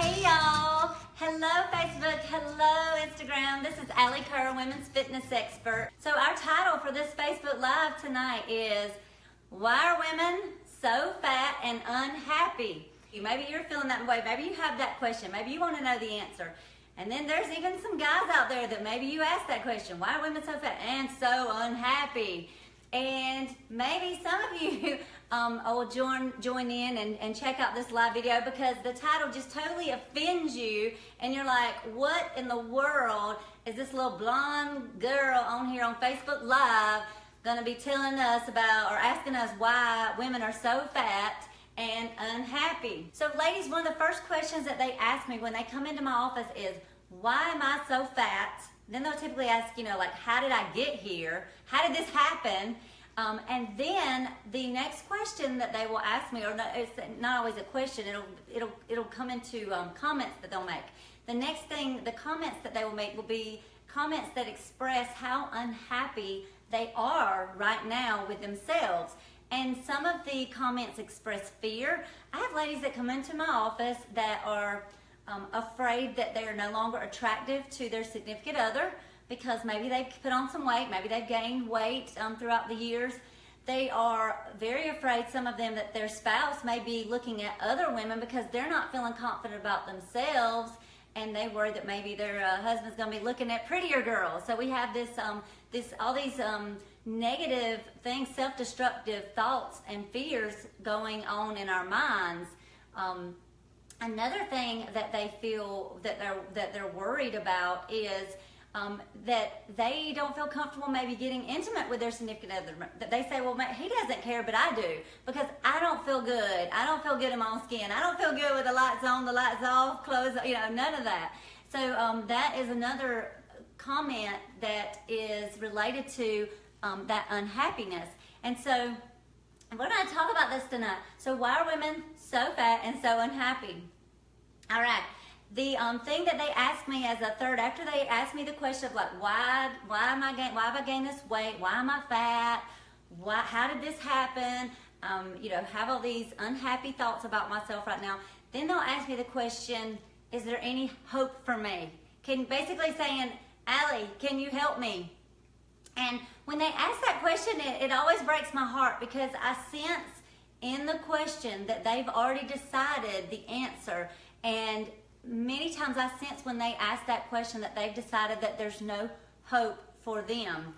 Hey y'all! Hello Facebook, hello Instagram. This is Alli, Kerr, women's fitness expert. So our title for this Facebook Live tonight is Why Are Women So Fat and Unhappy? Maybe you're feeling that way. Maybe you have that question. Maybe you want to know the answer. And then there's even some guys out there that maybe you ask that question. Why are women so fat and so unhappy? And maybe some of you will join in and check out this live video because the title just totally offends you and you're like, what in the world is this little blonde girl on here on Facebook Live going to be telling us about or asking us why women are so fat and unhappy? So ladies, one of the first questions that they ask me when they come into my office is, why am I so fat? Then they'll typically ask, like, how did I get here? How did this happen? And then the next question that they will ask me, or no, it's not always a question, it'll come into comments that they'll make. The next thing, the comments that they will make will be comments that express how unhappy they are right now with themselves. And some of the comments express fear. I have ladies that come into my office that are afraid that they are no longer attractive to their significant other because maybe they've put on some weight, maybe they've gained weight throughout the years. They are very afraid, some of them, that their spouse may be looking at other women because they're not feeling confident about themselves, and they worry that maybe their husband's going to be looking at prettier girls. So we have all these negative things, self-destructive thoughts and fears going on in our minds. Another thing that they feel that they're worried about is that they don't feel comfortable maybe getting intimate with their significant other. That they say, well, he doesn't care, but I do, because I don't feel good. I don't feel good in my own skin. I don't feel good with the lights on, the lights off, clothes, none of that. So that is another comment that is related to that unhappiness. And so we're going to talk about this tonight. So why are women so fat and so unhappy? All right. The thing that they ask me as a third, after they ask me the question of like, why have I gained this weight? Why am I fat? How did this happen? Have all these unhappy thoughts about myself right now. Then they'll ask me the question, is there any hope for me? Basically saying, Alli, can you help me? And when they ask that question, it always breaks my heart because I sense in the question that they've already decided the answer. And many times I sense when they ask that question that they've decided that there's no hope for them,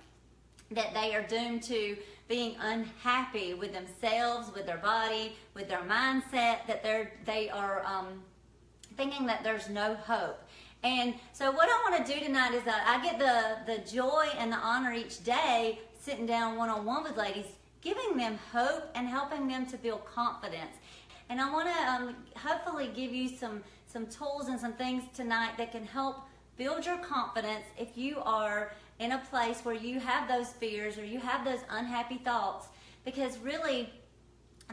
that they are doomed to being unhappy with themselves, with their body, with their mindset, that they are thinking that there's no hope. And so what I want to do tonight is I get the joy and the honor each day sitting down one-on-one with ladies, giving them hope and helping them to build confidence. And I want to hopefully give you some tools and some things tonight that can help build your confidence if you are in a place where you have those fears or you have those unhappy thoughts. Because really,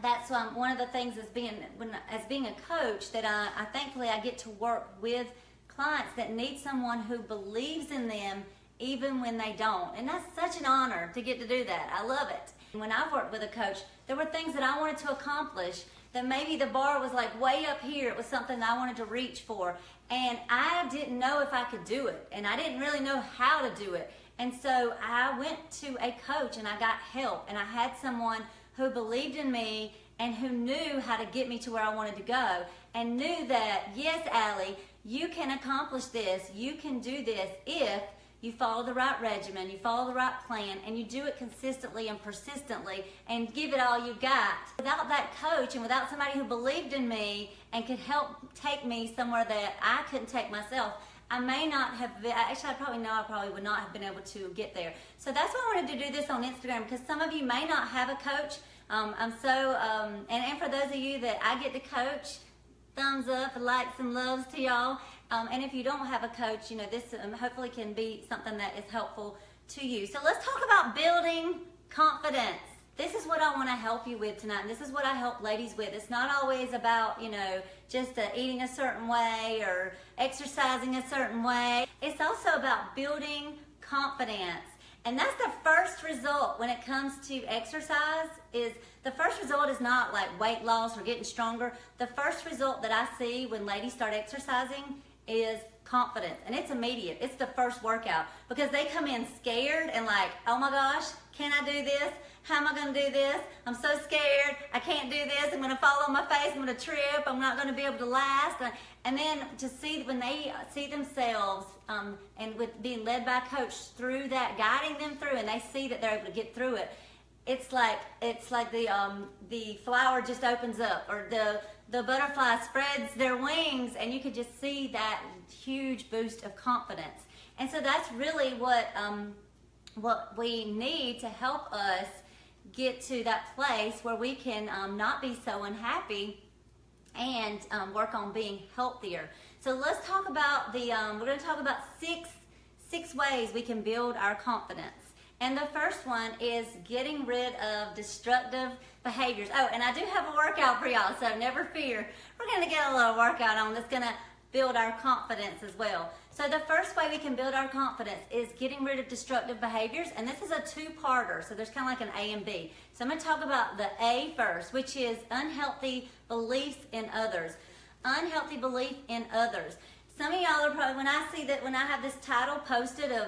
that's one of the things as being a coach that I thankfully I get to work with clients that need someone who believes in them even when they don't. And that's such an honor to get to do that. I love it. When I've worked with a coach, there were things that I wanted to accomplish that maybe the bar was like way up here. It was something that I wanted to reach for. And I didn't know if I could do it. And I didn't really know how to do it. And so I went to a coach and I got help. And I had someone who believed in me and who knew how to get me to where I wanted to go. And knew that, yes, Alli, you can accomplish this. You can do this if you follow the right regimen, you follow the right plan, and you do it consistently and persistently and give it all you got. Without that coach and without somebody who believed in me and could help take me somewhere that I couldn't take myself, I may not have been, actually I probably would not have been able to get there. So that's why I wanted to do this on Instagram, because some of you may not have a coach. And for those of you that I get to coach, thumbs up, likes and loves to y'all. And if you don't have a coach, this hopefully can be something that is helpful to you. So let's talk about building confidence. This is what I want to help you with tonight. And this is what I help ladies with. It's not always about, just eating a certain way or exercising a certain way. It's also about building confidence. And that's the first result when it comes to exercise. Is the first result is not like weight loss or getting stronger. The first result that I see when ladies start exercising is confidence, and it's immediate. It's the first workout, because they come in scared and like, oh my gosh, can I do this? How am I going to do this? I'm so scared. I can't do this. I'm going to fall on my face. I'm going to trip. I'm not going to be able to last. And then to see when they see themselves and with being led by a coach through that, guiding them through, and they see that they're able to get through it, it's like the flower just opens up, or the butterfly spreads their wings, and you could just see that huge boost of confidence. And so that's really what we need to help us get to that place where we can not be so unhappy and work on being healthier. So let's talk about we're going to talk about six ways we can build our confidence. And the first one is getting rid of destructive behaviors. Oh, and I do have a workout for y'all, so never fear. We're going to get a little workout on that's going to build our confidence as well. So the first way we can build our confidence is getting rid of destructive behaviors, and this is a two-parter, so there's kind of like an A and B. So I'm going to talk about the A first, which is unhealthy beliefs in others. Unhealthy belief in others. Some of y'all are probably, when I have this title posted of,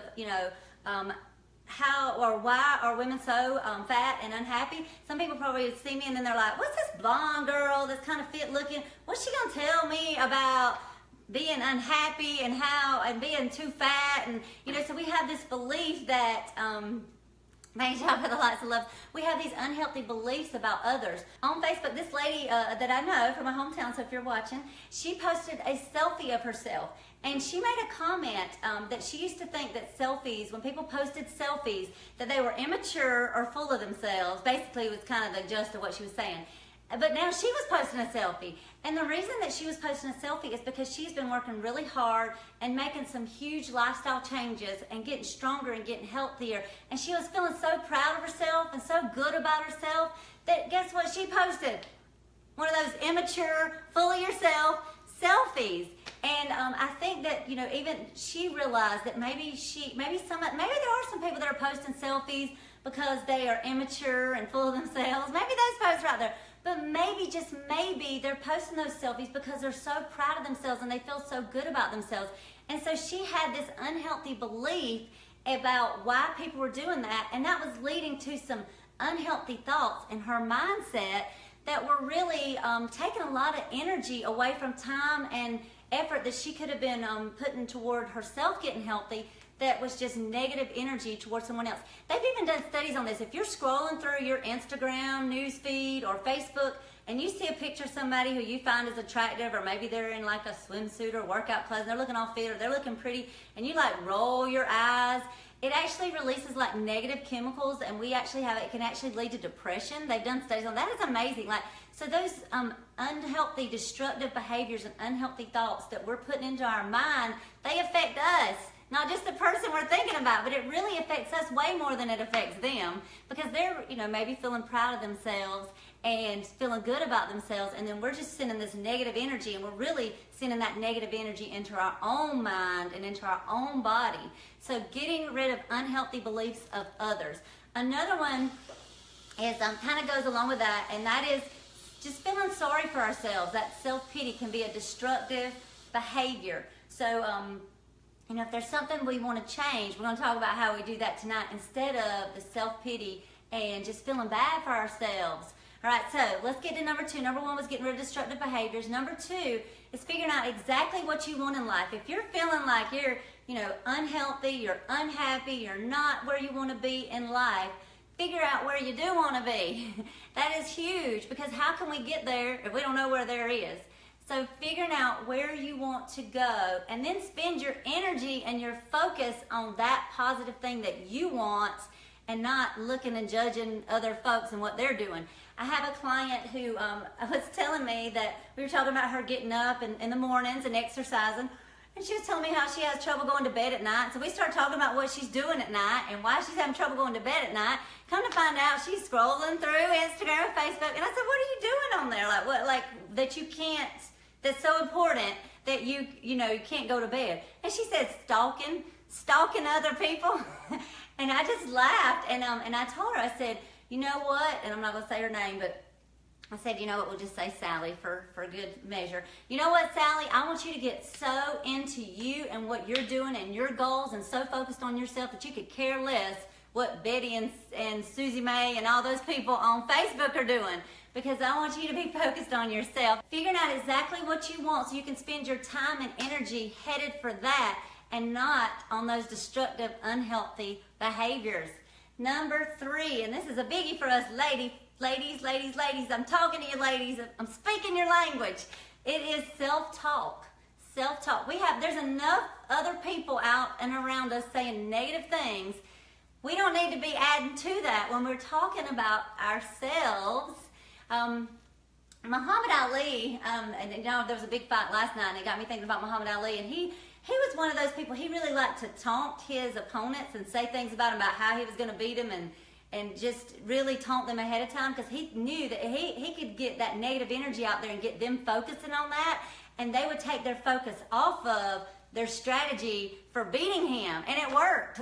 how or why are women so fat and unhappy, some people probably see me and then they're like, what's this blonde girl that's kind of fit looking, what's she going to tell me about being unhappy and being too fat? And so we have this belief that thanks y'all for the lots of love. We have these unhealthy beliefs about others. On Facebook, this lady that I know from my hometown, so if you're watching, she posted a selfie of herself. And she made a comment that she used to think that selfies, when people posted selfies, that they were immature or full of themselves. Basically, it was kind of the gist of what she was saying. But now she was posting a selfie. And the reason that she was posting a selfie is because she's been working really hard and making some huge lifestyle changes and getting stronger and getting healthier. And she was feeling so proud of herself and so good about herself that guess what she posted? One of those immature, full of yourself selfies. And I think that, even she realized that maybe there are some people that are posting selfies because they are immature and full of themselves. Maybe those posts are out there. But maybe, just maybe, they're posting those selfies because they're so proud of themselves and they feel so good about themselves. And so she had this unhealthy belief about why people were doing that, and that was leading to some unhealthy thoughts in her mindset that were really taking a lot of energy away from time and effort that she could have been putting toward herself getting healthy, that was just negative energy towards someone else. They've even done studies on this. If you're scrolling through your Instagram newsfeed or Facebook and you see a picture of somebody who you find is attractive, or maybe they're in like a swimsuit or workout clothes and they're looking all fit or they're looking pretty, and you like roll your eyes, it actually releases like negative chemicals, and it can actually lead to depression. They've done studies on that. It's amazing. So those unhealthy, destructive behaviors and unhealthy thoughts that we're putting into our mind, they affect us. Not just the person we're thinking about, but it really affects us way more than it affects them, because they're, maybe feeling proud of themselves and feeling good about themselves, and then we're just sending this negative energy, and we're really sending that negative energy into our own mind and into our own body. So getting rid of unhealthy beliefs of others. Another one is kind of goes along with that, and that is just feeling sorry for ourselves. That self-pity can be a destructive behavior. So if there's something we want to change, we're going to talk about how we do that tonight instead of the self-pity and just feeling bad for ourselves. All right, so let's get to number two. Number one was getting rid of destructive behaviors. Number two is figuring out exactly what you want in life. If you're feeling like you're, unhealthy, you're unhappy, you're not where you want to be in life, figure out where you do want to be. That is huge, because how can we get there if we don't know where there is? So figuring out where you want to go, and then spend your energy and your focus on that positive thing that you want, and not looking and judging other folks and what they're doing. I have a client who was telling me that we were talking about her getting up in the mornings and exercising, and she was telling me how she has trouble going to bed at night. So we started talking about what she's doing at night and why she's having trouble going to bed at night. Come to find out, she's scrolling through Instagram and Facebook, and I said, what are you doing on there? Like what? Like that you can't, that's so important that you can't go to bed. And she said stalking other people. And I just laughed, and I told her, I said, you know what, and I'm not going to say her name, but I said, you know what, we'll just say Sally for good measure. You know what, Sally, I want you to get so into you and what you're doing and your goals and so focused on yourself that you could care less what Betty and Susie Mae and all those people on Facebook are doing, because I want you to be focused on yourself, figuring out exactly what you want so you can spend your time and energy headed for that and not on those destructive, unhealthy behaviors. Number 3, and this is a biggie for us ladies, I'm talking to you ladies, I'm speaking your language. It is self-talk. Self-talk. There's enough other people out and around us saying negative things. We don't need to be adding to that when we're talking about ourselves. Muhammad Ali, and you know, there was a big fight last night, and it got me thinking about Muhammad Ali, and he was one of those people, he really liked to taunt his opponents and say things about him, about how he was going to beat him, and just really taunt them ahead of time, because he knew that he could get that negative energy out there and get them focusing on that, and they would take their focus off of their strategy for beating him, and it worked.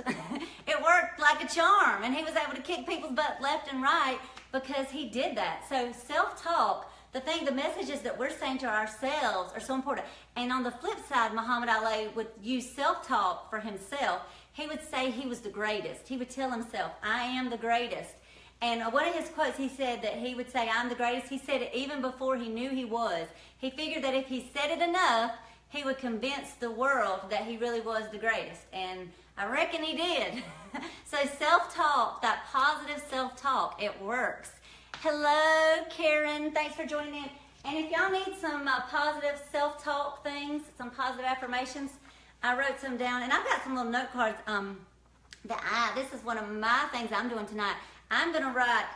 It worked like a charm, and he was able to kick people's butt left and right because he did that. So self-talk, the messages that we're saying to ourselves are so important. And on the flip side, Muhammad Ali would use self-talk for himself. He would say he was the greatest. He would tell himself, I am the greatest. And one of his quotes, he said that he would say, I'm the greatest. He said it even before he knew he was. He figured that if he said it enough, he would convince the world that he really was the greatest. And I reckon he did. So self-talk, that positive self-talk, it works. Hello, Karen. Thanks for joining in. And if y'all need some positive self-talk things, some positive affirmations, I wrote some down. And I've got some little note cards. This is one of my things I'm doing tonight. I'm going to write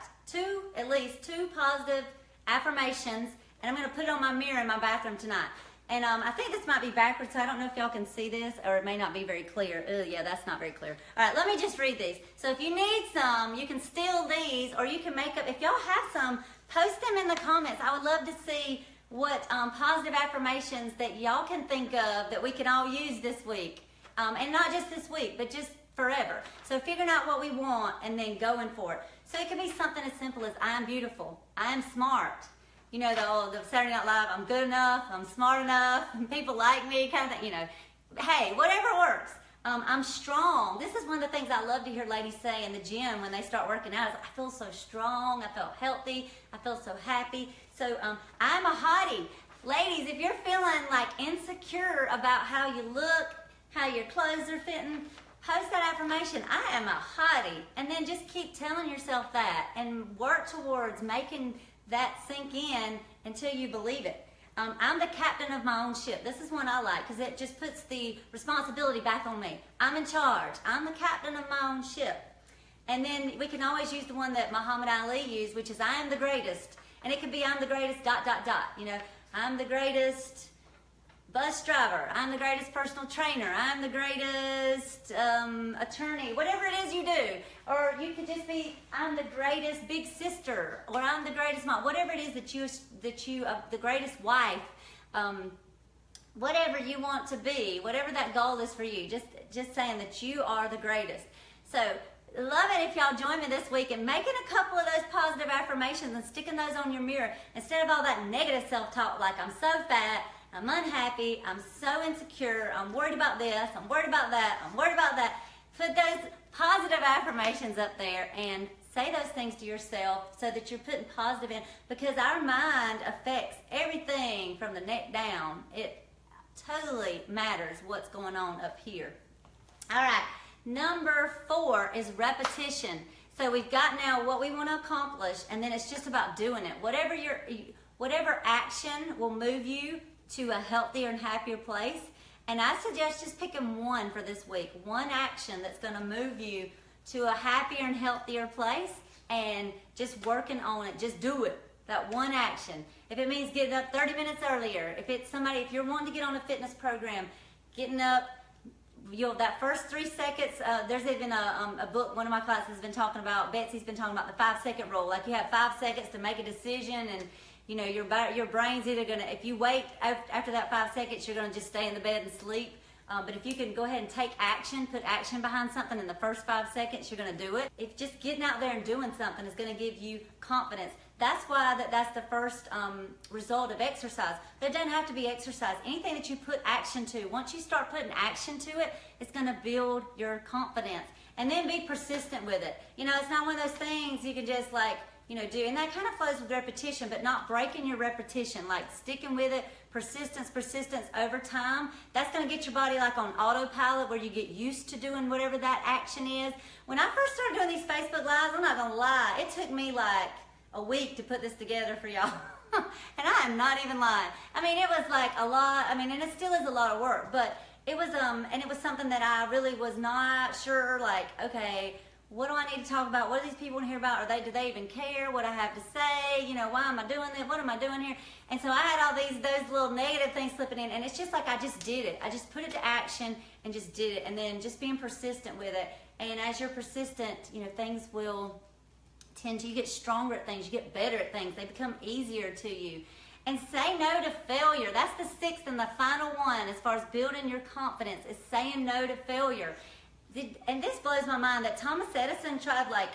at least two positive affirmations, and I'm going to put it on my mirror in my bathroom tonight. And I think this might be backwards, so I don't know if y'all can see this, or it may not be very clear. Yeah, that's not very clear. All right, let me just read these. So if you need some, you can steal these, or you can make up. If y'all have some, post them in the comments. I would love to see what positive affirmations that y'all can think of that we can all use this week. And not just this week, but just forever. So figuring out what we want and then going for it. So it could be something as simple as, I am beautiful, I am smart. You know, the Saturday Night Live, I'm good enough, I'm smart enough, people like me, kind of thing, you know. Hey, whatever works. I'm strong. This is one of the things I love to hear ladies say in the gym when they start working out. Is, I feel so strong, I feel healthy, I feel so happy. So I'm a hottie. Ladies, if you're feeling like insecure about how you look, how your clothes are fitting, post that affirmation, I am a hottie. And then just keep telling yourself that and work towards making that sink in until you believe it. I'm the captain of my own ship. This is one I like because it just puts the responsibility back on me. I'm in charge. I'm the captain of my own ship. And then we can always use the one that Muhammad Ali used, which is I am the greatest. And it could be I'm the greatest ... You know, I'm the greatest bus driver. I'm the greatest personal trainer. I'm the greatest attorney. Whatever it is you do. Or you could just be, I'm the greatest big sister. Or I'm the greatest mom. Whatever it is that you the greatest wife. Whatever you want to be. Whatever that goal is for you. Just saying that you are the greatest. So, love it if y'all join me this week and making a couple of those positive affirmations and sticking those on your mirror. Instead of all that negative self-talk like I'm so fat, I'm unhappy, I'm so insecure, I'm worried about this, I'm worried about that, I'm worried about that. Put those positive affirmations up there and say those things to yourself so that you're putting positive in, because our mind affects everything from the neck down. It totally matters what's going on up here. All right, number 4 is repetition. So we've got now what we want to accomplish, and then it's just about doing it. Whatever action will move you to a healthier and happier place. And I suggest just picking one for this week. One action that's going to move you to a happier and healthier place, and just working on it. Just do it. That one action. If it means getting up 30 minutes earlier, if you're wanting to get on a fitness program, getting up, that first 3 seconds, there's even a book one of my classes has been talking about, Betsy's been talking about the 5-second rule. Like you have 5 seconds to make a decision, and you know, your brain's either going to, if you wait after that 5 seconds, you're going to just stay in the bed and sleep. But if you can go ahead and take action, put action behind something in the first 5 seconds, you're going to do it. If just getting out there and doing something is going to give you confidence. That's why that's the first result of exercise. But it doesn't have to be exercise. Anything that you put action to, once you start putting action to it, it's going to build your confidence. And then be persistent with it. You know, it's not one of those things you can just do. And that kind of flows with repetition, but not breaking your repetition, like sticking with it, persistence over time. That's going to get your body like on autopilot where you get used to doing whatever that action is. When I first started doing these Facebook Lives, I'm not going to lie, it took me like a week to put this together for y'all. And I am not even lying. I mean, it was like a lot, and it still is a lot of work, but it was, and it was something that I really was not sure, like, okay, what do I need to talk about? What do these people want to hear about? Do they even care what I have to say? You know, why am I doing this? What am I doing here? And so I had all those little negative things slipping in, and it's just like I just did it. I just put it to action and just did it, and then just being persistent with it. And as you're persistent, things will you get stronger at things, you get better at things, they become easier to you. And say no to failure. That's the sixth and the final one as far as building your confidence, is saying no to failure. And this blows my mind that Thomas Edison tried like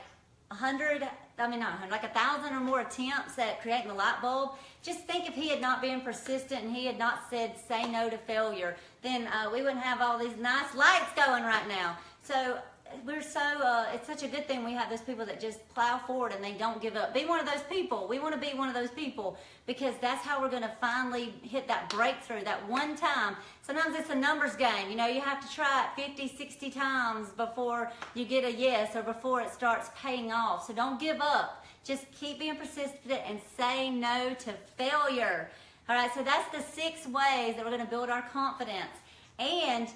1,000 or more attempts at creating the light bulb. Just think if he had not been persistent and he had not said say no to failure, then we wouldn't have all these nice lights going right now. So it's such a good thing we have those people that just plow forward and they don't give up. Be one of those people. We want to be one of those people, because that's how we're going to finally hit that breakthrough, that one time. Sometimes it's a numbers game. You have to try it 50, 60 times before you get a yes or before it starts paying off. So don't give up. Just keep being persistent and say no to failure. All right, so that's the 6 ways that we're going to build our confidence. And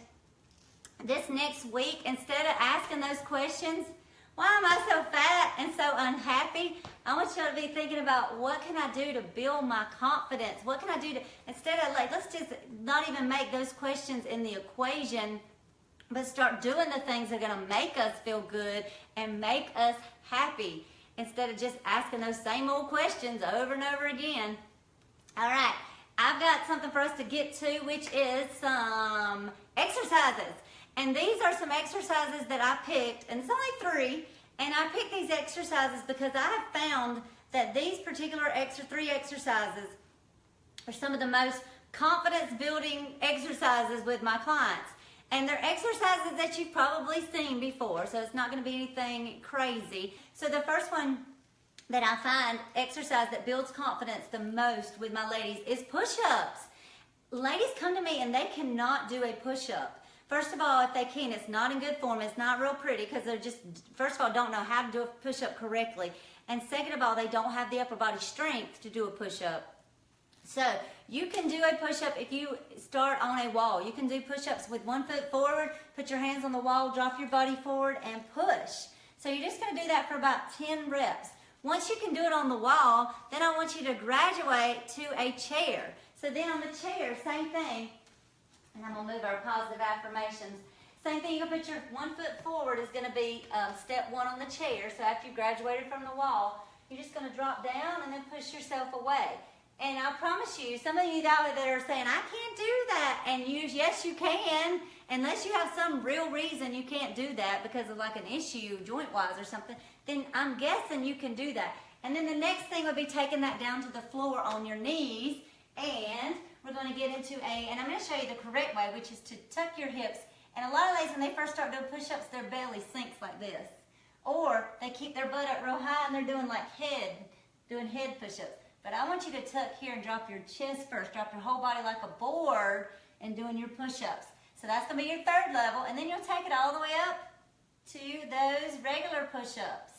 this next week, instead of asking those questions, why am I so fat and so unhappy? I want you to be thinking about, what can I do to build my confidence? What can I do to, instead of let's just not even make those questions in the equation, but start doing the things that are going to make us feel good and make us happy, instead of just asking those same old questions over and over again. All right, I've got something for us to get to, which is some exercises. And these are some exercises that I picked, and it's only 3, and I picked these exercises because I have found that these particular 3 exercises are some of the most confidence-building exercises with my clients. And they're exercises that you've probably seen before, so it's not going to be anything crazy. So the first one that I find exercise that builds confidence the most with my ladies is push-ups. Ladies come to me and they cannot do a push-up. First of all, if they can, it's not in good form. It's not real pretty because they're just, first of all, don't know how to do a push-up correctly. And second of all, they don't have the upper body strength to do a push-up. So you can do a push-up if you start on a wall. You can do push-ups with 1 foot forward, put your hands on the wall, drop your body forward, and push. So you're just going to do that for about 10 reps. Once you can do it on the wall, then I want you to graduate to a chair. So then on the chair, same thing. And I'm going to move our positive affirmations. Same thing, you can put your 1 foot forward is going to be step 1 on the chair. So after you graduated from the wall, you're just going to drop down and then push yourself away. And I promise you, some of you out there are saying, I can't do that. And yes, you can, unless you have some real reason you can't do that because of like an issue joint-wise or something, then I'm guessing you can do that. And then the next thing would be taking that down to the floor on your knees, and we're going to get into and I'm going to show you the correct way, which is to tuck your hips. And a lot of ladies, when they first start doing push-ups, their belly sinks like this. Or they keep their butt up real high and they're doing like doing head push-ups. But I want you to tuck here and drop your chest first. Drop your whole body like a board and doing your push-ups. So that's going to be your 3rd level. And then you'll take it all the way up to those regular push-ups.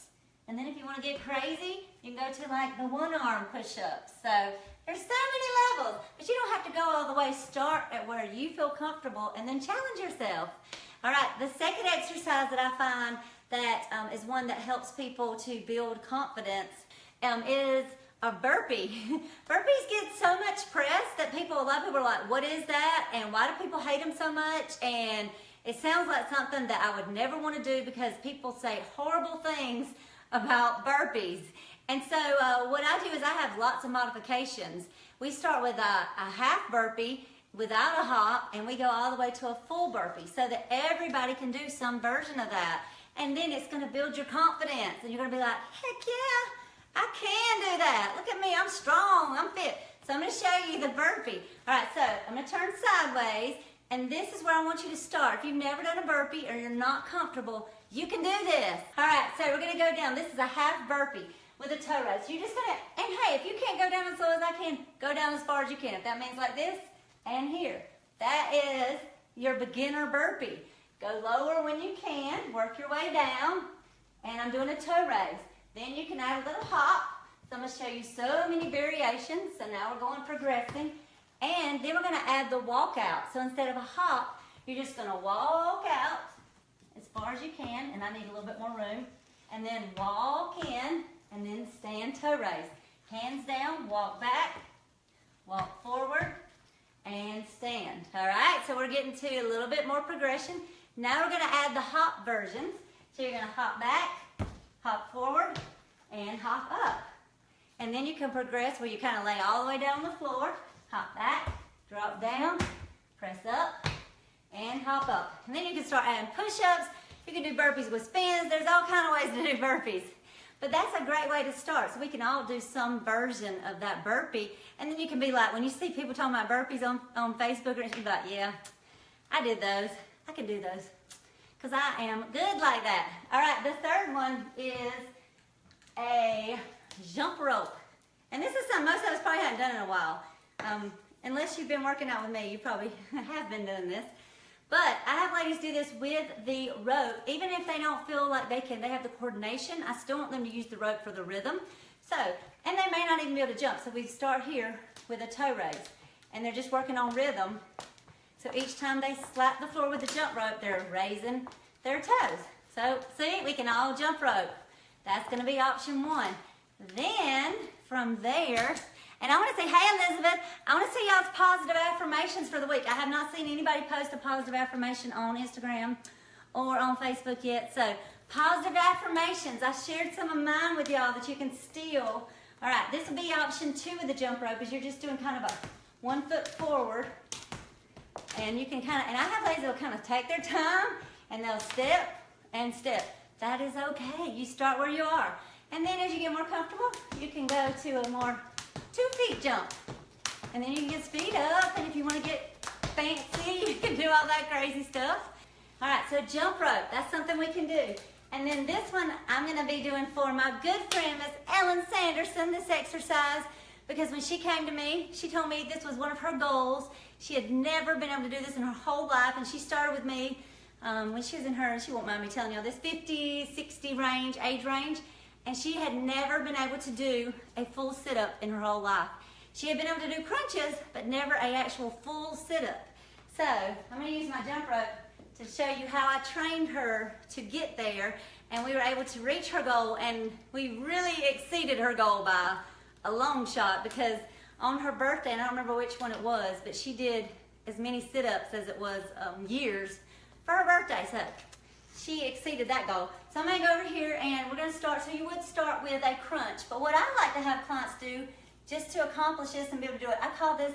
And then if you want to get crazy, you can go to like the 1-arm push-ups. So there's so many levels, but you don't have to go all the way. Start at where you feel comfortable and then challenge yourself. All right, the second exercise that I find that is one that helps people to build confidence is a burpee. Burpees get so much press that a lot of people are like, what is that? And why do people hate them so much? And it sounds like something that I would never want to do because people say horrible things about burpees. And so what I do is I have lots of modifications. We start with a half burpee, without a hop, and we go all the way to a full burpee so that everybody can do some version of that. And then it's going to build your confidence, and you're going to be like, heck yeah, I can do that. Look at me, I'm strong, I'm fit. So I'm going to show you the burpee. All right, so I'm going to turn sideways, and this is where I want you to start. If you've never done a burpee or you're not comfortable, you can do this. All right, so we're going to go down. This is a half burpee with a toe raise. So you're just going to, and hey, if you can't go down as low as I can, go down as far as you can. If that means like this and here. That is your beginner burpee. Go lower when you can, work your way down, and I'm doing a toe raise. Then you can add a little hop. So I'm going to show you so many variations. So now we're going progressing. And then we're going to add the walk out. So instead of a hop, you're just going to walk out as far as you can, and I need a little bit more room. And then walk in, and then stand toe raise. Hands down, walk back, walk forward, and stand. All right, so we're getting to a little bit more progression. Now we're going to add the hop versions. So you're going to hop back, hop forward, and hop up. And then you can progress where you kind of lay all the way down on the floor, hop back, drop down, press up, and hop up. And then you can start adding push-ups. You can do burpees with spins. There's all kind of ways to do burpees. But that's a great way to start. So we can all do some version of that burpee. And then you can be like, when you see people talking about burpees on Facebook, or you can be like, yeah, I did those. I can do those. Because I am good like that. All right, the third one is a jump rope. And this is something most of us probably haven't done in a while. Unless you've been working out with me, you probably have been doing this. But I have ladies do this with the rope. Even if they don't feel like they have the coordination, I still want them to use the rope for the rhythm. So, and they may not even be able to jump. So we start here with a toe raise. And they're just working on rhythm. So each time they slap the floor with the jump rope, they're raising their toes. So, see, we can all jump rope. That's going to be option one. Then, from there, and I want to say, hey, Elizabeth, I want to see y'all's positive affirmations for the week. I have not seen anybody post a positive affirmation on Instagram or on Facebook yet. So, positive affirmations. I shared some of mine with y'all that you can steal. All right, this will be option two with the jump rope, is you're just doing kind of a 1 foot forward. And you can kind of, and I have ladies that will kind of take their time, and they'll step and step. That is okay. You start where you are. And then as you get more comfortable, you can go to a more 2 feet jump. And then you can get speed up, and if you want to get fancy, you can do all that crazy stuff. All right, so jump rope, that's something we can do. And then this one I'm going to be doing for my good friend, Miss Ellen Sanderson, this exercise, because when she came to me, she told me this was one of her goals. She had never been able to do this in her whole life, and she started with me when she was in her, she won't mind me telling y'all this, 50, 60 range, age range. And she had never been able to do a full sit-up in her whole life. She had been able to do crunches, but never an actual full sit-up. So I'm going to use my jump rope to show you how I trained her to get there. And we were able to reach her goal, and we really exceeded her goal by a long shot, because on her birthday, and I don't remember which one it was, but she did as many sit-ups as it was years for her birthday. So she exceeded that goal. So I'm going to go over here, and we're going to start. So you would start with a crunch. But what I like to have clients do, just to accomplish this and be able to do it, I call this,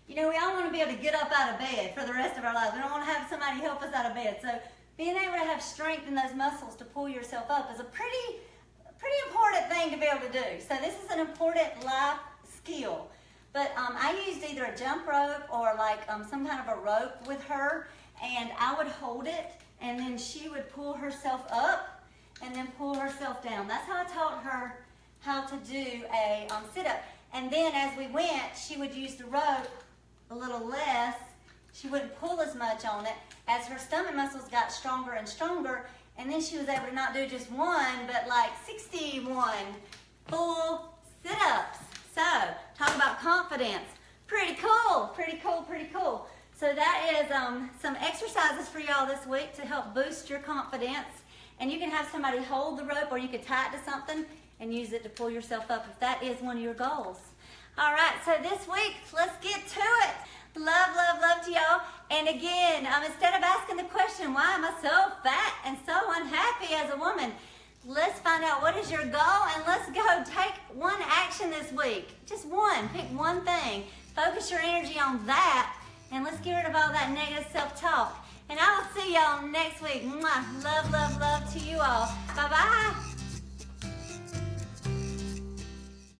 you know, we all want to be able to get up out of bed for the rest of our lives. We don't want to have somebody help us out of bed. So being able to have strength in those muscles to pull yourself up is a pretty important thing to be able to do. So this is an important life skill. But I used either a jump rope or like some kind of a rope with her, and I would hold it, and then she would pull herself up and then pull herself down. That's how I taught her how to do a sit-up. And then as we went, she would use the rope a little less. She wouldn't pull as much on it. As her stomach muscles got stronger and stronger, and then she was able to not do just one, but like 61 full sit-ups. So, talk about confidence. Pretty cool, pretty cool, pretty cool. So that is some exercises for y'all this week to help boost your confidence. And you can have somebody hold the rope, or you could tie it to something and use it to pull yourself up if that is one of your goals. All right, so this week, let's get to it. Love, love, love to y'all. And again, instead of asking the question, why am I so fat and so unhappy as a woman? Let's find out what is your goal, and let's go take one action this week. Just one. Pick one thing. Focus your energy on that, and let's get rid of all that negative self-talk. And I will see y'all next week. Mwah. Love, love, love to you all. Bye-bye.